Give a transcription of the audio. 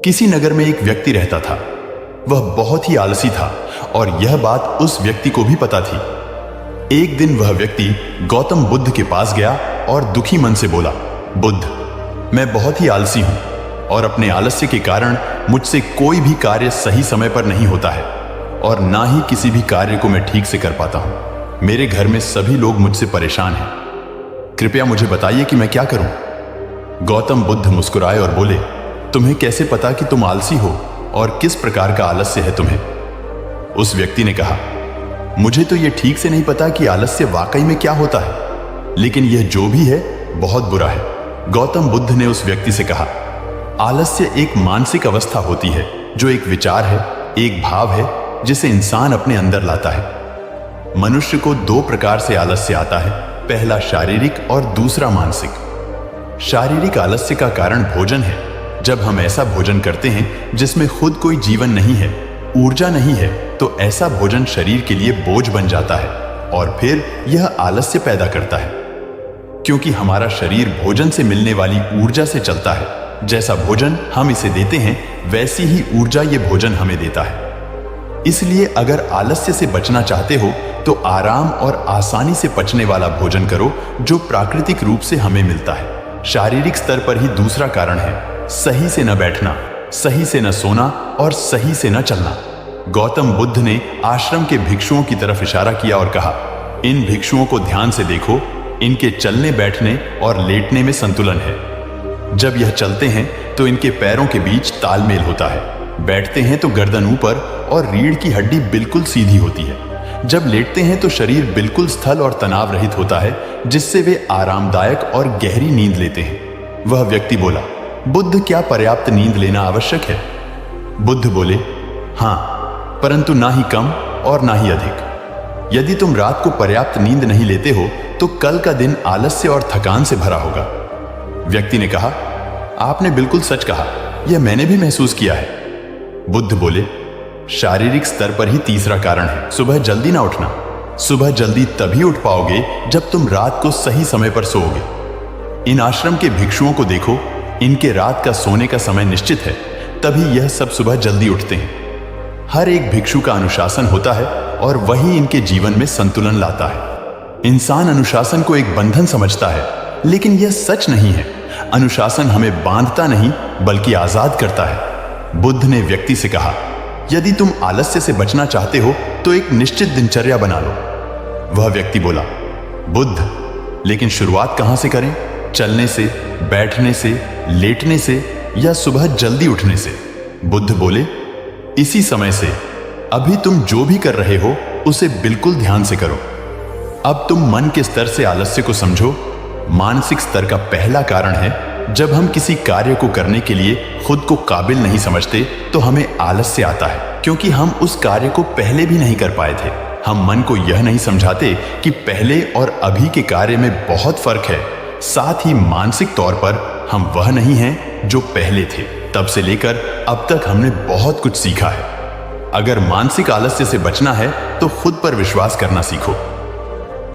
किसी नगर में एक व्यक्ति रहता था। वह बहुत ही आलसी था और यह बात उस व्यक्ति को भी पता थी। एक दिन वह व्यक्ति गौतम बुद्ध के पास गया और दुखी मन से बोला, बुद्ध, मैं बहुत ही आलसी हूं और अपने आलस्य के कारण मुझसे कोई भी कार्य सही समय पर नहीं होता है और ना ही किसी भी कार्य को मैं ठीक से कर पाता हूं। मेरे घर में सभी लोग मुझसे परेशान हैं। कृपया मुझे बताइए कि मैं क्या करूं। गौतम बुद्ध मुस्कुराए और बोले, तुम्हें कैसे पता कि तुम आलसी हो और किस प्रकार का आलस्य है तुम्हें? उस व्यक्ति ने कहा, मुझे तो यह ठीक से नहीं पता कि आलस्य वाकई में क्या होता है, लेकिन यह जो भी है बहुत बुरा है। गौतम बुद्ध ने उस व्यक्ति से कहा, आलस्य एक मानसिक अवस्था होती है जो एक विचार है, एक भाव है जिसे इंसान अपने अंदर लाता है। मनुष्य को दो प्रकार से आलस्य आता है, पहला शारीरिक और दूसरा मानसिक। शारीरिक आलस्य का कारण भोजन है। जब हम ऐसा भोजन करते हैं जिसमें खुद कोई जीवन नहीं है, ऊर्जा नहीं है, तो ऐसा भोजन शरीर के लिए बोझ बन जाता है और फिर यह आलस्य पैदा करता है। क्योंकि हमारा शरीर भोजन से मिलने वाली ऊर्जा से चलता है। जैसा भोजन हम इसे देते हैं, वैसी ही ऊर्जा ये भोजन हमें देता है। इसलिए अगर आलस्य से बचना चाहते हो तो आराम और आसानी से पचने वाला भोजन करो जो प्राकृतिक रूप से हमें मिलता है। शारीरिक स्तर पर ही दूसरा कारण है सही से न बैठना, सही से न सोना और सही से न चलना। गौतम बुद्ध ने आश्रम के भिक्षुओं की तरफ इशारा किया और कहा, इन भिक्षुओं को ध्यान से देखो, इनके चलने बैठने और लेटने में संतुलन है। जब यह चलते हैं तो इनके पैरों के बीच तालमेल होता है। बैठते हैं तो गर्दन ऊपर और रीढ़ की हड्डी बिल्कुल सीधी होती है। जब लेटते हैं तो शरीर बिल्कुल स्थल और तनाव रहित होता है, जिससे वे आरामदायक और गहरी नींद लेते हैं। वह व्यक्ति बोला, बुद्ध, क्या पर्याप्त नींद लेना आवश्यक है? बुद्ध बोले, हाँ, परंतु ना ही कम और ना ही अधिक। यदि तुम रात को पर्याप्त नींद नहीं लेते हो तो कल का दिन आलस्य और थकान से भरा होगा। व्यक्ति ने कहा, आपने बिल्कुल सच कहा, यह मैंने भी महसूस किया है। बुद्ध बोले, शारीरिक स्तर पर ही तीसरा कारण है सुबह जल्दी ना उठना। सुबह जल्दी तभी उठ पाओगे जब तुम रात को सही समय पर सोओगे। इन आश्रम के भिक्षुओं को देखो, इनके रात का सोने का समय निश्चित है, तभी यह सब सुबह जल्दी उठते हैं। हर एक भिक्षु का अनुशासन होता है और वही इनके जीवन में संतुलन लाता है। इंसान अनुशासन को एक बंधन समझता है, लेकिन यह सच नहीं है। अनुशासन हमें बांधता नहीं बल्कि आजाद करता है। बुद्ध ने व्यक्ति से कहा, यदि तुम आलस्य से बचना चाहते हो तो एक निश्चित दिनचर्या बना लो। वह व्यक्ति बोला, बुद्ध, लेकिन शुरुआत कहां से करें? चलने से, बैठने से, लेटने से या सुबह जल्दी उठने से? बुद्ध बोले, इसी समय से। अभी तुम जो भी कर रहे हो उसे बिल्कुल ध्यान से करो। अब तुम मन के स्तर से आलस्य को समझो। मानसिक स्तर का पहला कारण है जब हम किसी कार्य को करने के लिए खुद को काबिल नहीं समझते तो हमें आलस्य आता है, क्योंकि हम उस कार्य को पहले भी नहीं कर पाए थे। हम मन को यह नहीं समझाते कि पहले और अभी के कार्य में बहुत फर्क है। साथ ही मानसिक तौर पर हम वह नहीं हैं जो पहले थे। तब से लेकर अब तक हमने बहुत कुछ सीखा है। अगर मानसिक आलस्य से बचना है तो खुद पर विश्वास करना सीखो।